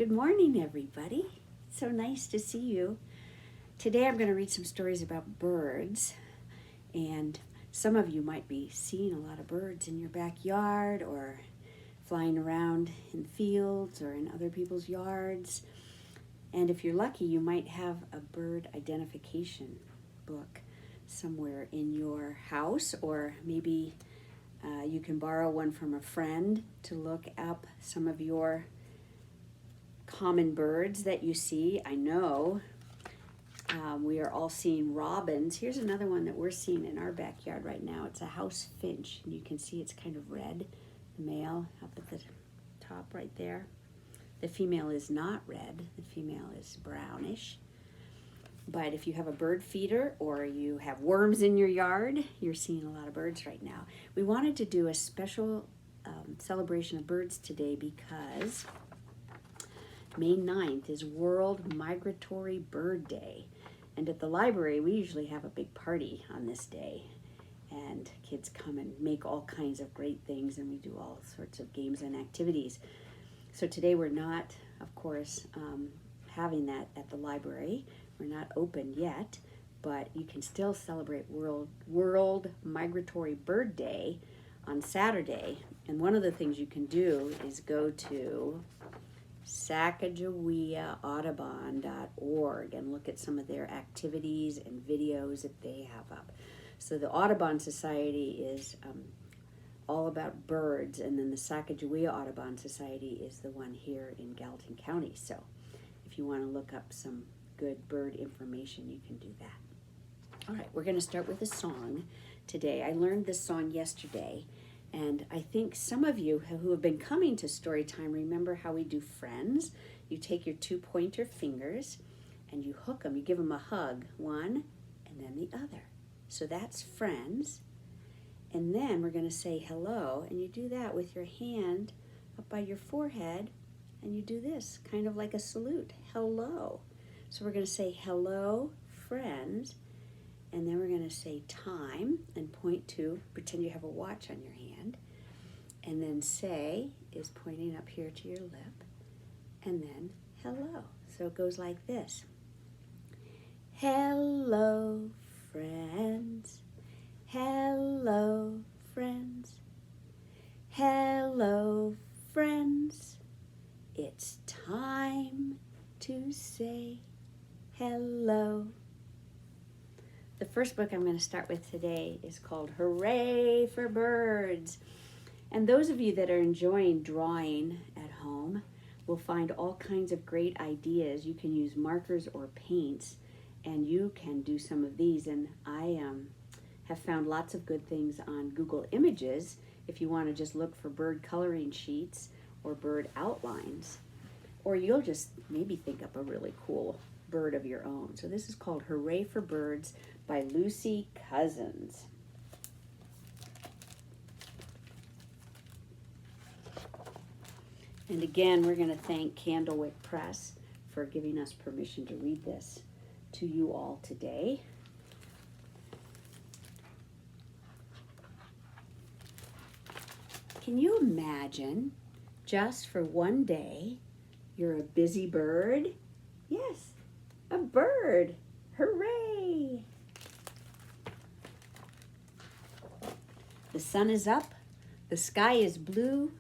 Good morning, everybody. So nice to see you. Today I'm going to read some stories about birds, and some of you might be seeing a lot of birds in your backyard or flying around in fields or in other people's yards. And if you're lucky, you might have a bird identification book somewhere in your house, or maybe you can borrow one from a friend to look up some of your common birds that you see. I know we are all seeing robins. Here's another one that we're seeing in our backyard right now. It's a house finch, and you can see it's kind of red, the male up at the top right there. The female is not red, the female is brownish. But if you have a bird feeder or you have worms in your yard, you're seeing a lot of birds right now. We wanted to do a special celebration of birds today because May 9th is World Migratory Bird Day. And at the library, we usually have a big party on this day. And kids come and make all kinds of great things, and we do all sorts of games and activities. So today we're not, of course, having that at the library. We're not open yet, but you can still celebrate World Migratory Bird Day on Saturday. And one of the things you can do is go to sacagaweaaudubon.org and look at some of their activities and videos that they have up. So the Audubon Society is all about birds, and then the Sacagawea Audubon Society is the one here in Gallatin County. So if you want to look up some good bird information, you can do that. All right, we're going to start with a song today. I learned this song yesterday, and I think some of you who have been coming to Storytime remember how we do friends. You take your two pointer fingers and you hook them, you give them a hug, one and then the other. So that's friends. And then we're going to say hello, and you do that with your hand up by your forehead, and you do this, kind of like a salute, hello. So we're going to say hello, friends, and then we're going to say time and point to, pretend you have a watch on your hand, and then say is pointing up here to your lip, and then hello. So it goes like this. Hello, friends. Hello, friends. Hello, friends. It's time to say hello. The first book I'm going to start with today is called Hooray for Birds. And those of you that are enjoying drawing at home will find all kinds of great ideas. You can use markers or paints, and you can do some of these. And I have found lots of good things on Google Images if you want to just look for bird coloring sheets or bird outlines. Or you'll just maybe think up a really cool bird of your own. So this is called Hooray for Birds by Lucy Cousins. And again, we're going to thank Candlewick Press for giving us permission to read this to you all today. Can you imagine, just for one day, you're a busy bird? Yes, a bird. Hooray! The sun is up, the sky is blue.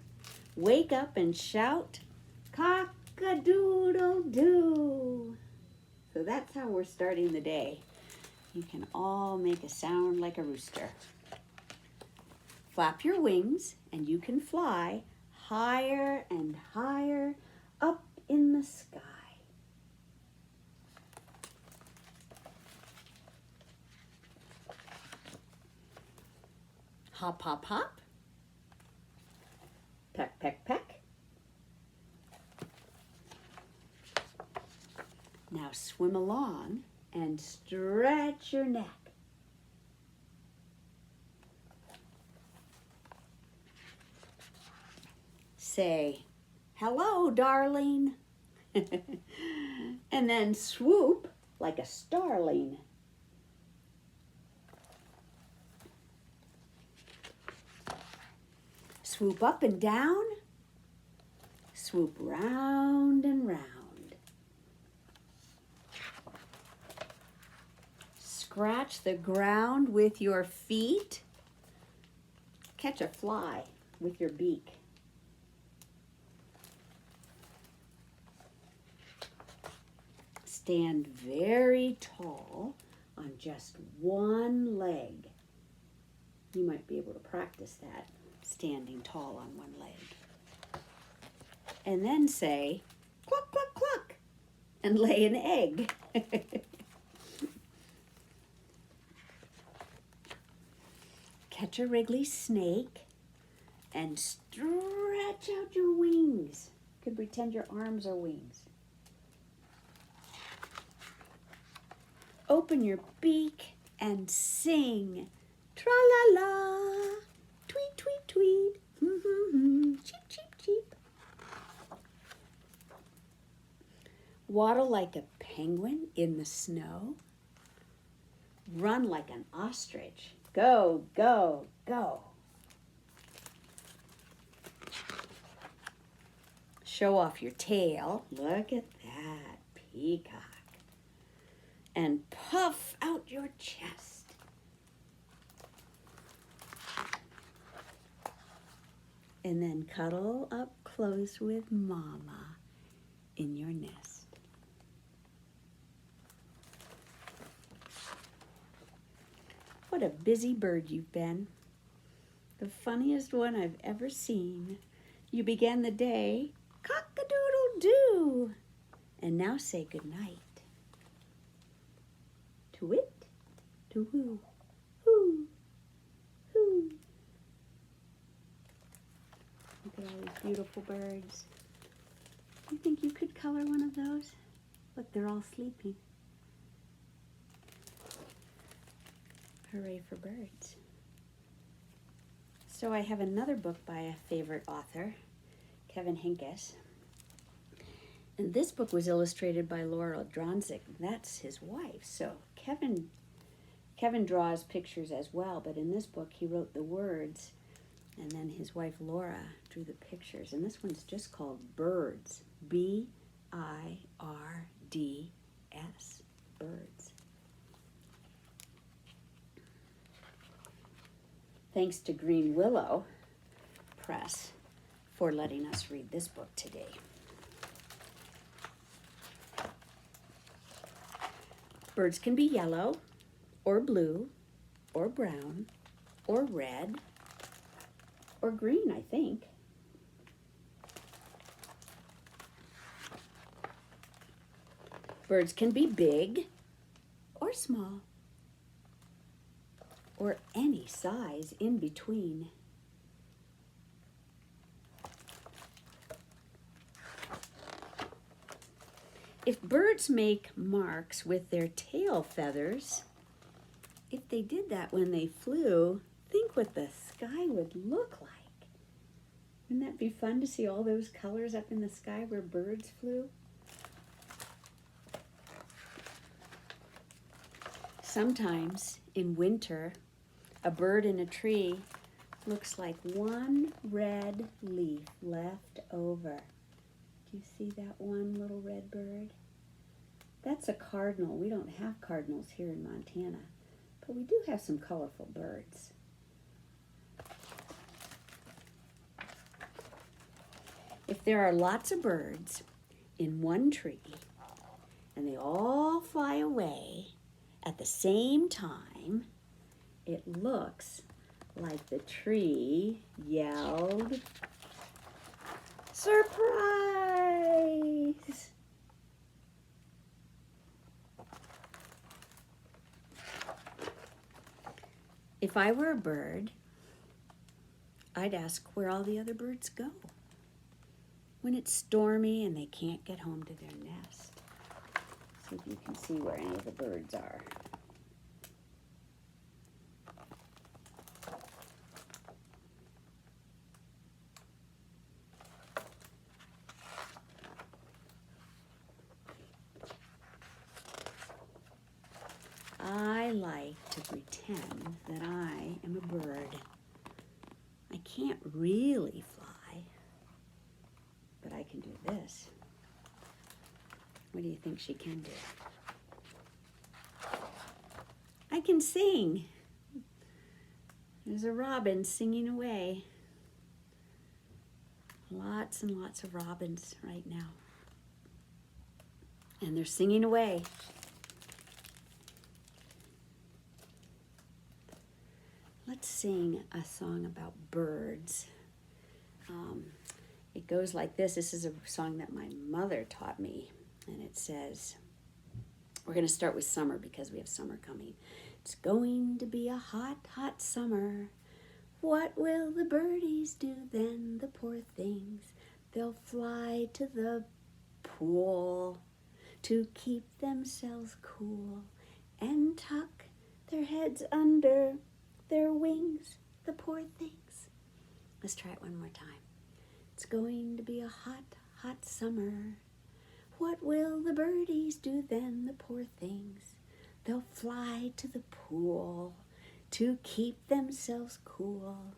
Wake up and shout, cock-a-doodle-doo. So that's how we're starting the day. You can all make a sound like a rooster. Flap your wings and you can fly higher and higher up in the sky. Hop, hop, hop. Peck, peck, peck. Now swim along and stretch your neck. Say, hello, darling. And then swoop like a starling. Swoop up and down. Swoop round and round. Scratch the ground with your feet. Catch a fly with your beak. Stand very tall on just one leg. You might be able to practice that, standing tall on one leg. And then say, cluck, cluck, cluck, and lay an egg. Catch a wriggly snake and stretch out your wings. You could pretend your arms are wings. Open your beak and sing. Tra-la-la, tweet, tweet, tweet, cheep, cheep, cheep. Waddle like a penguin in the snow. Run like an ostrich. Go, go, go. Show off your tail. Look at that, peacock. And puff out your chest. And then cuddle up close with Mama in your nest. What a busy bird you've been. The funniest one I've ever seen. You began the day, cock-a-doodle-doo, and now say goodnight. To-wit, to-whoo, hoo, hoo. Look at all these beautiful birds. You think you could color one of those? Look, they're all sleeping. Hooray for birds. So I have another book by a favorite author, Kevin Hinkes. And this book was illustrated by Laura Dronzik. That's his wife. So Kevin draws pictures as well, but in this book he wrote the words, and then his wife Laura drew the pictures. And this one's just called Birds. B-I-R-D-S. Birds. Thanks to Green Willow Press for letting us read this book today. Birds can be yellow, or blue, or brown, or red, or green, I think. Birds can be big or small, or any size in between. If birds make marks with their tail feathers, if they did that when they flew, think what the sky would look like. Wouldn't that be fun to see all those colors up in the sky where birds flew? Sometimes in winter, a bird in a tree looks like one red leaf left over. Do you see that one little red bird? That's a cardinal. We don't have cardinals here in Montana, but we do have some colorful birds. If there are lots of birds in one tree and they all fly away at the same time, it looks like the tree yelled, "Surprise!" If I were a bird, I'd ask where all the other birds go when it's stormy and they can't get home to their nest. See if you can see where any of the birds are. I like to pretend that I am a bird. I can't really fly, but I can do this. What do you think she can do? I can sing. There's a robin singing away. Lots and lots of robins right now. And they're singing away. Let's sing a song about birds. It goes like this. This is a song that my mother taught me. And it says, we're going to start with summer because we have summer coming. It's going to be a hot, hot summer. What will the birdies do then, the poor things? They'll fly to the pool to keep themselves cool and tuck their heads under their wings, the poor things. Let's try it one more time. It's going to be a hot, hot summer. What will the birdies do then, the poor things? They'll fly to the pool to keep themselves cool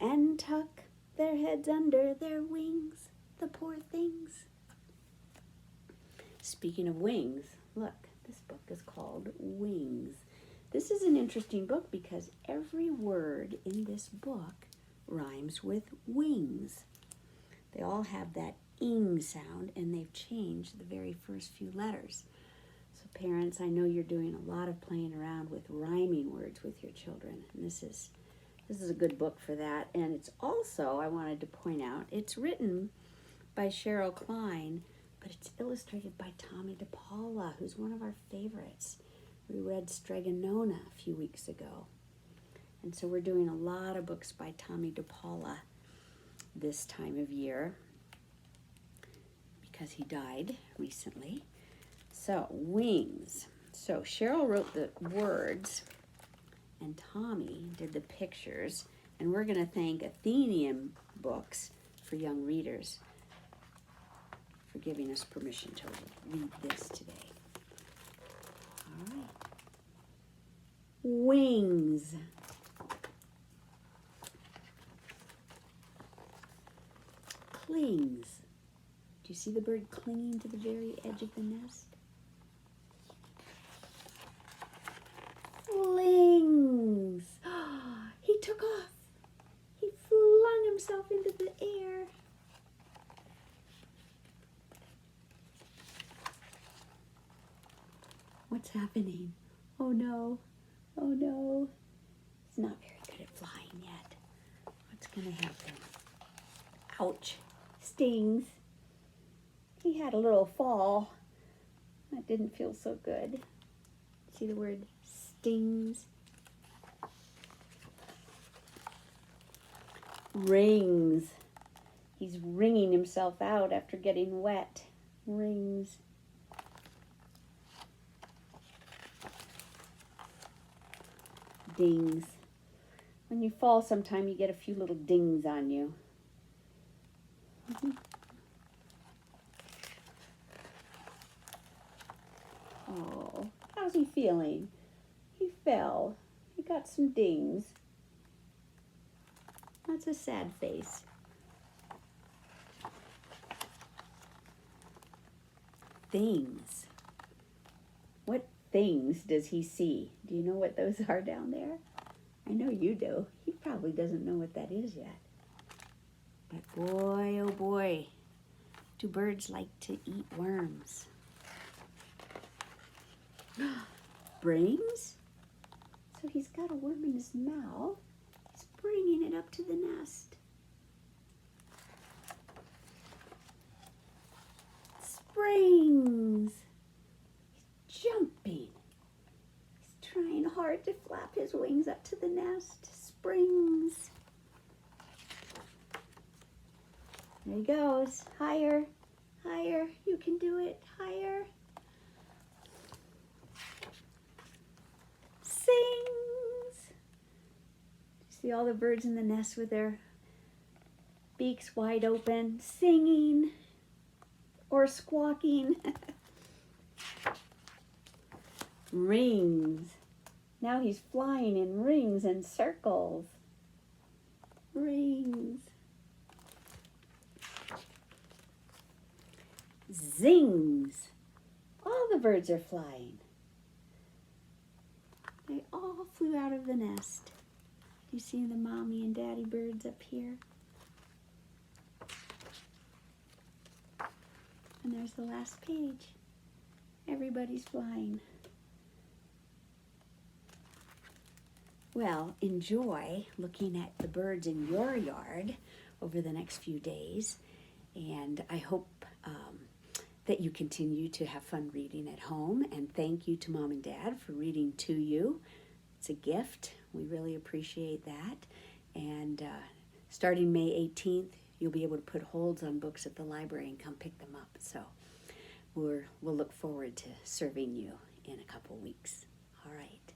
and tuck their heads under their wings, the poor things. Speaking of wings, look, this book is called Wings. This is an interesting book because every word in this book rhymes with wings. They all have that ing sound, and they've changed the very first few letters. So parents, I know you're doing a lot of playing around with rhyming words with your children, and this is a good book for that. And it's also, I wanted to point out, it's written by Cheryl Klein, but it's illustrated by Tommy DePaula, who's one of our favorites. We read Stregonona a few weeks ago. And so we're doing a lot of books by Tommy DePaula this time of year because he died recently. So, wings. So Cheryl wrote the words and Tommy did the pictures. And we're going to thank Athenium Books for young readers for giving us permission to read this today. All right. Wings. Clings. Do you see the bird clinging to the very edge of the nest? Flings. He took off. He flung himself into the air. What's happening? Oh no. Oh no. He's not very good at flying yet. What's going to happen? Ouch. Stings. He had a little fall. That didn't feel so good. See the word stings? Rings. He's wringing himself out after getting wet. Rings. Dings. When you fall sometime, you get a few little dings on you. Oh, how's he feeling? He fell. He got some dings. That's a sad face. Things. What things does he see? Do you know what those are down there? I know you do. He probably doesn't know what that is yet. But boy, oh boy, do birds like to eat worms. Brains? So he's got a worm in his mouth. He's bringing it up to the nest. Springs. He's jumping. He's trying hard to flap his wings up to the nest. Springs. There he goes. Higher, higher. You can do it. Higher. Sings. See all the birds in the nest with their beaks wide open, singing or squawking. Rings. Now he's flying in rings and circles. Rings. Zings! All the birds are flying. They all flew out of the nest. You see the mommy and daddy birds up here? And there's the last page. Everybody's flying. Well, enjoy looking at the birds in your yard over the next few days. And I hope that you continue to have fun reading at home. And thank you to Mom and Dad for reading to you. It's a gift. We really appreciate that. And starting May 18th, you'll be able to put holds on books at the library and come pick them up. So we'll look forward to serving you in a couple weeks. All right.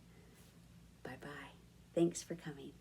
Bye-bye. Thanks for coming.